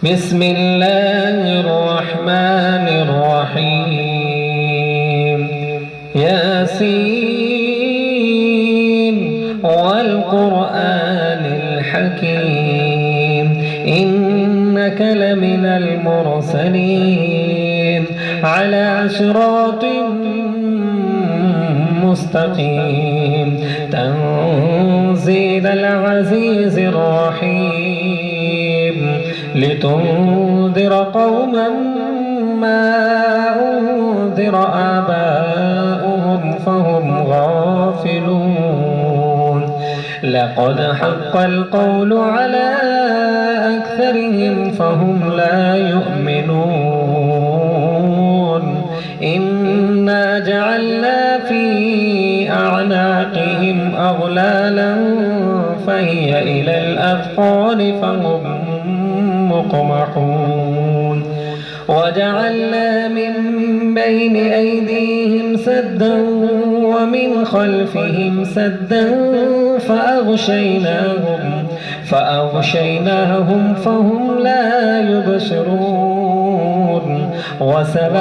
بسم الله الرحمن الرحيم ياسين والقرآن الحكيم إنك لمن المرسلين على صراط مستقيم تنزيل العزيز الرحيم لتنذر قوما ما أنذر آباؤهم فهم غافلون لقد حق القول على أكثرهم فهم لا يؤمنون إنا جعلنا في أعناقهم أغلالا فهي إلى الأذقان فهم مقمحون وجعلنا من بين أيديهم سدا ومن خلفهم سدا فأغشيناهم فهم لا يبصرون وسواء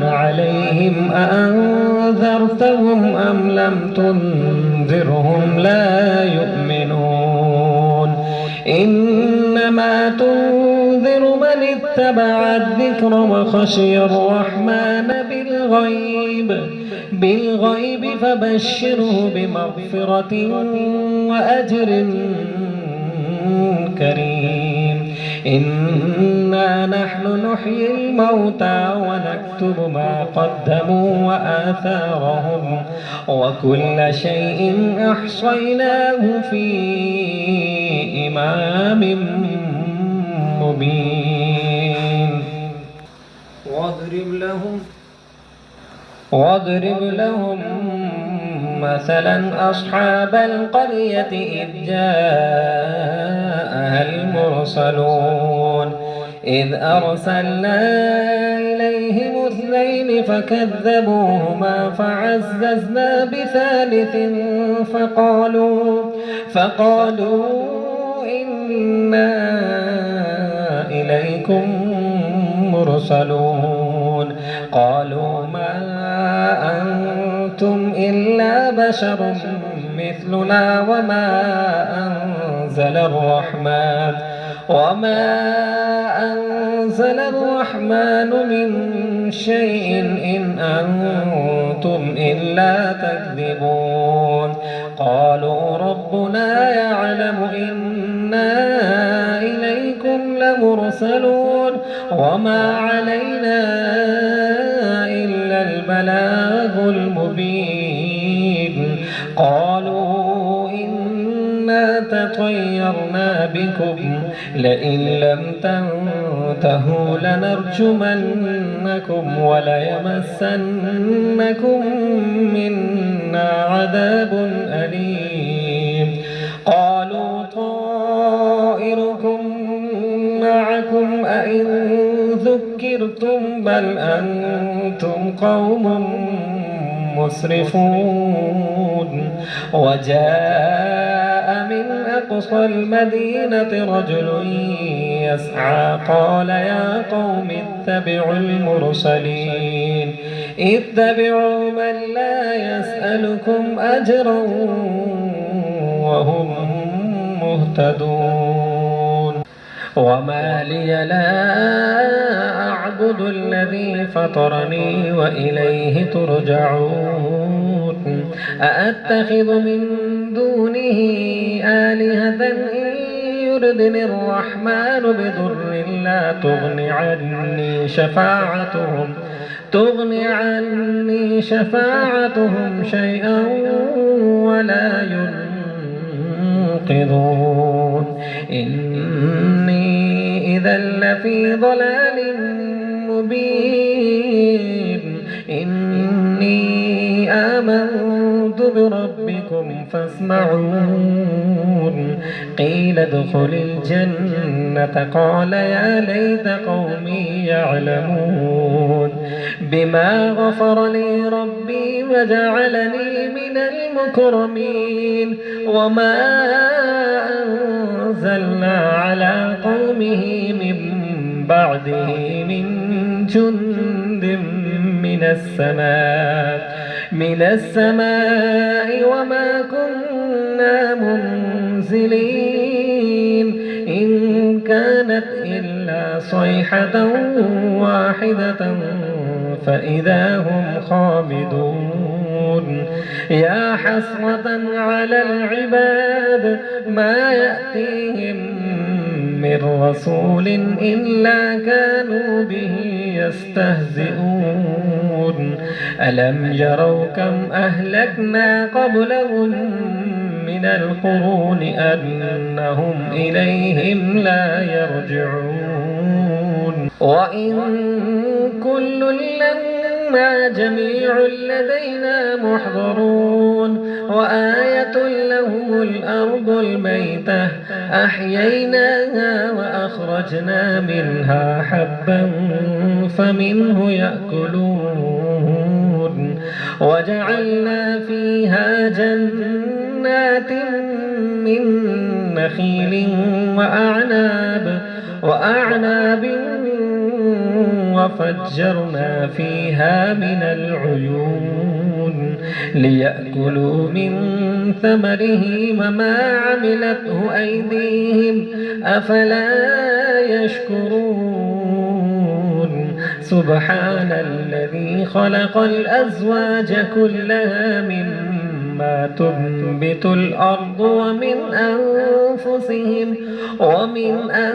عليهم أأنذرتهم أم لم تنذرهم لا يؤمنون إنما تنذر من اتبع الذكر وخشي الرحمن بالغيب فبشره بمغفرة وأجر كريم إنا نحن نحيي الموتى ونكتب ما قدموا وآثارهم وكل شيء أحصيناه في إمام مبين واضرب لهم مثلا أصحاب القرية إذ جاءها المرسلون إذ أرسلنا إليهم اثنين فكذبوهما فعززنا بثالث فقالوا إنا إليكم مرسلون قالوا ما أنتم إلا بشر مثلنا وما أنزل الرحمن من شيء إن أنتم إلا تكذبون قالوا ربنا يعلم إنا إليكم لمرسلون وما علينا إلا البلاغ المبين قالوا إنا تطيرنا بكم لئن لم تنتهوا لنرجمنكم وليمسنكم منا عذاب أليم قالوا طائركم معكم أئن ذكرتم بل أنتم قوم مسرفون وجاء من أقصى المدينة رجل يسعى قال يا قوم اتبعوا المرسلين اتبعوا من لا يسألكم أجرا وهم مهتدون وما لي لا أعبد الذي فطرني وإليه ترجعون أأتخذ من دونه آلهة إن يردني الرحمن بضر لا تغني عني شفاعتهم شيئا ولا ينقذون إني إذا لفي ضلال مبين إني آمنت بربكم فاسمعون قيل ادخل الجنة قال يا ليت قومي يعلمون بما غفر لي ربي وجعلني من المكرمين وما أنزلنا على قومه من بعده من جند من السماء وما كنا منزلين إن كانت إلا صيحة واحدة فإذا هم خامدون يا حسرة على العباد ما يأتيهم من رسول إلا كانوا به يستهزئون ألم يروا كم أهلكنا قبلهم من القرون أنهم إليهم لا يرجعون وإن كل لما جميع لدينا محضرون وآية لهم الأرض الميتة أحييناها وأخرجنا منها حبا فمنه يأكلون وجعلنا فيها جنات من نخيل وأعناب وفجرنا فيها من العيون ليأكلوا من ثمره وما عملته أيديهم أفلا يشكرون سبحان الذي خلق الأزواج كلها مما تنبت الأرض ومن أنفسهم ومما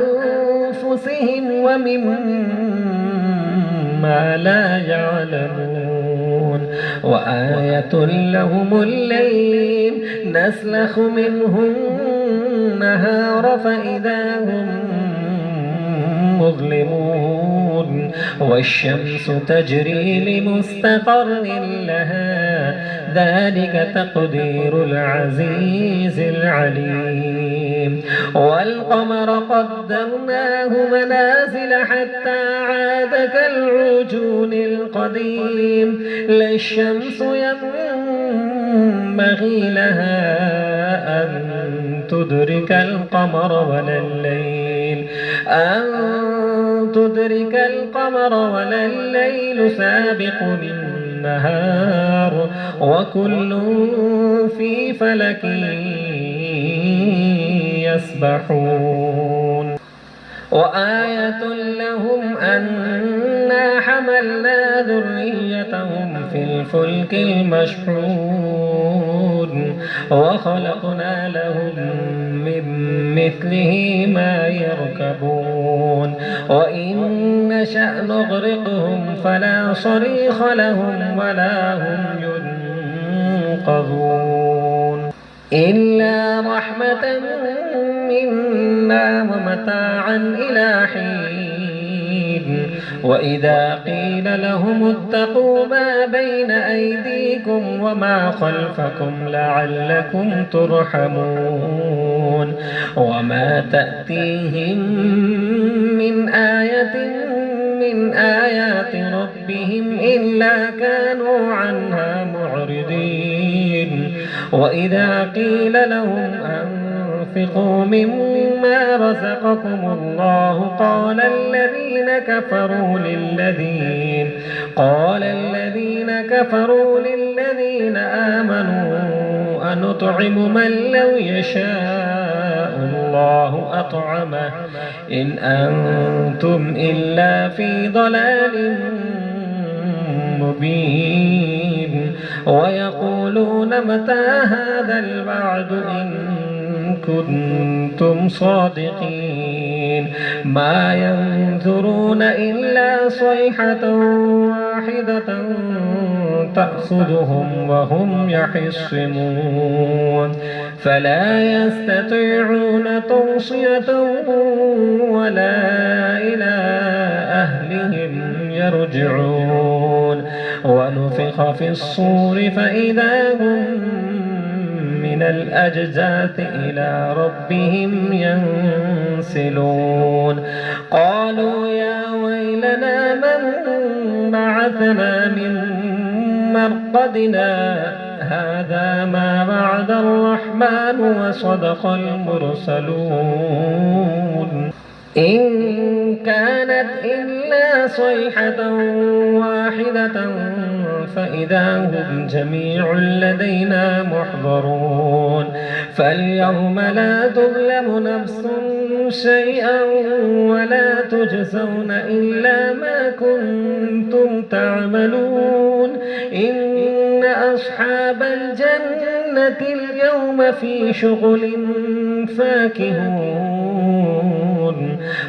لا يعلمون وآية لهم الليل نسلخ منه النهار فإذا هم مظلمون والشمس تجري لمستقر لها ذلك تقدير العزيز العليم والقمر قدرناه منازل حتى عاد كالعرجون القديم لا الشمس ينبغي لها أن تدرك القمر ولا الليل سابق النهار وكل في فلك يسبحون وآية لهم أنا حملنا ذريتهم في الفلك المشحون وخلقنا لهم من مثله ما يركبون وإن نشأ نغرقهم فلا صريخ لهم ولا هم ينقذون إلا رحمة منا ومتاعا إلى حين وإذا قيل لهم اتقوا ما بين أيديكم وما خلفكم لعلكم ترحمون وما تأتيهم من آية من آيات ربهم إلا كانوا عنها معرضين وإذا قيل لهم أنفقوا مما رزقكم الله قال الذين كفروا للذين آمنوا أنطعم من لو يشاء الله أطعمه إن أنتم إلا في ضلال مبين ويقولون متى هذا الوعد إن كنتم صادقين ما ينظرون إلا صيحة واحدة تأخذهم وهم يخصمون فلا يستطيعون توصية ولا إلى أهلهم يرجعون ونفخ في الصور فإذا هم من من الأجداث إلى ربهم ينسلون قالوا يا ويلنا من بعثنا من مرقدنا هذا ما وعد الرحمن وصدق المرسلون إن كانت إلا صيحة واحدة فإذا هم جميع لدينا محضرون فاليوم لا تظلم نفس شيئا ولا تجزون إلا ما كنتم تعملون إن أصحاب الجنة اليوم في شغل فاكهون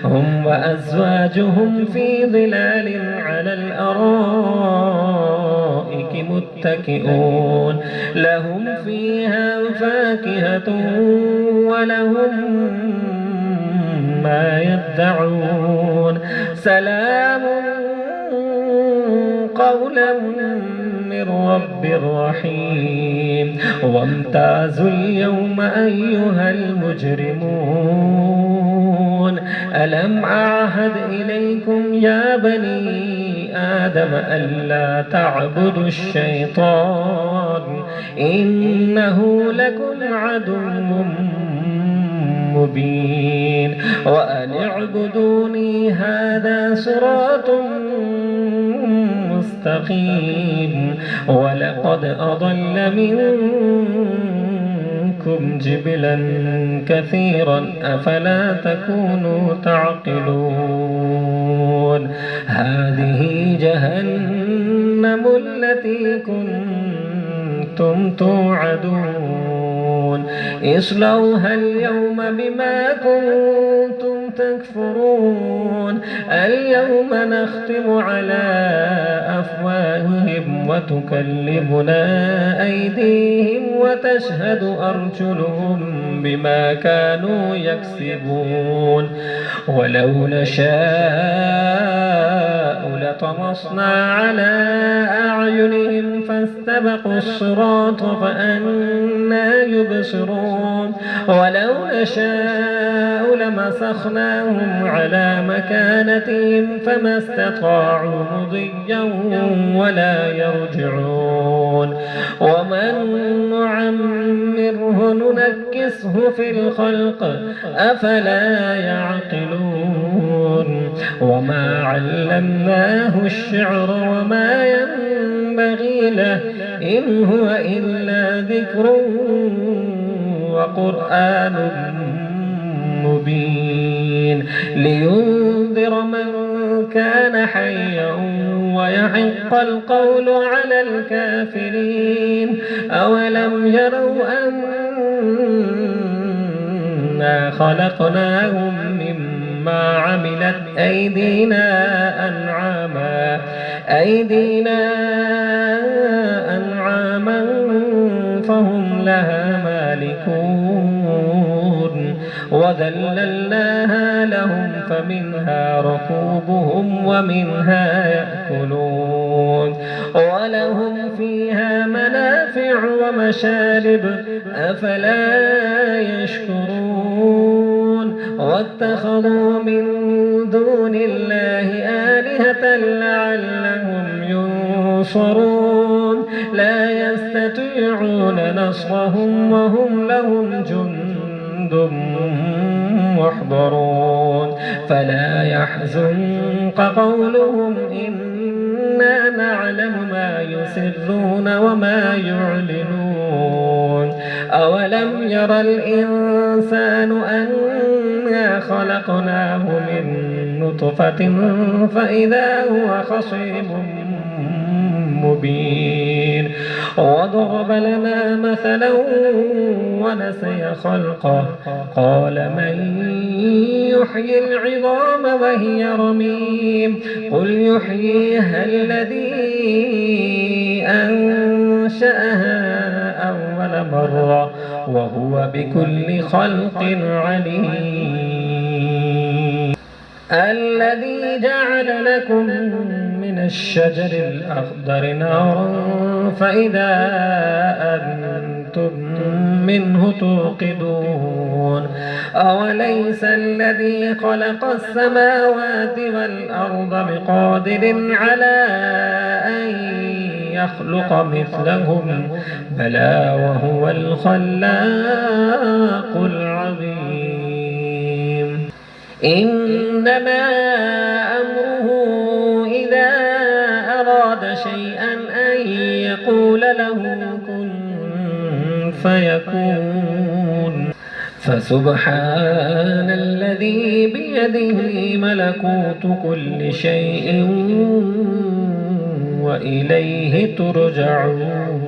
هم وأزواجهم في ظلال على الأرائك متكئون لهم فيها فاكهة ولهم ما يدعون سلام قولا من رب رحيم وامتازوا اليوم أيها المجرمون ألم أعهد إليكم يا بني آدم ألا تعبدوا الشيطان إنه لكم عدو مبين وأن اعبدوني هذا صراط مستقيم ولقد أضل منكم جبلا كثيرا أفلا تكونوا تعقلون هذه جهنم التي كنتم توعدون اصلوها اليوم بما كنتم تكفرون اليوم نختم على أفواههم وتكلمنا أيديهم وتشهد أرجلهم بما كانوا يكسبون ولو نشاء لطمسنا على أعينهم فاستبقوا الصراط فأنى يبصرون ولو نشاء لمسخناهم على مكانتهم فما استطاعوا مضيا ولا يرجعون ومن نعمره ننكسه في الخلق أفلا يعقلون وما علمناه الشعر وما ينبغي له إن هو إلا ذكر وقرآن مبين لينذر من كان حيا ويحق القول على الكافرين أولم يروا أنا خلقناهم مما عملت أيدينا أنعاما فهم لها مالكون وذللناها لهم فمنها ركوبهم ومنها يأكلون ولهم فيها منافع ومشارب أفلا يشكرون واتخذوا من دون الله آلهة لعلهم ينصرون لا يستطيعون نصرهم وهم لهم جند محضرون فلا يحزنك قولهم إنا نعلم ما يسرون وما يعلنون أولم ير الإنسان أنا خلقناه من نطفة فإذا هو خصيم مبين وضرب لنا مثلا ونسي خلقه قال من يحيي العظام وهي رميم قل يحييها الذي أنشأها أول مرة وهو بكل خلق عليم الذي جعل لكم من الشجر الأخضر نارا فإذا أنتم منه توقدون أوليس الذي خلق السماوات والأرض بقادر على أن يخلق مثلهم بلى وهو الخلاق العظيم إنما أمره إذا أراد شيئا أن يقول له كن فيكون فسبحان الذي بيده ملكوت كل شيء وإليه ترجعون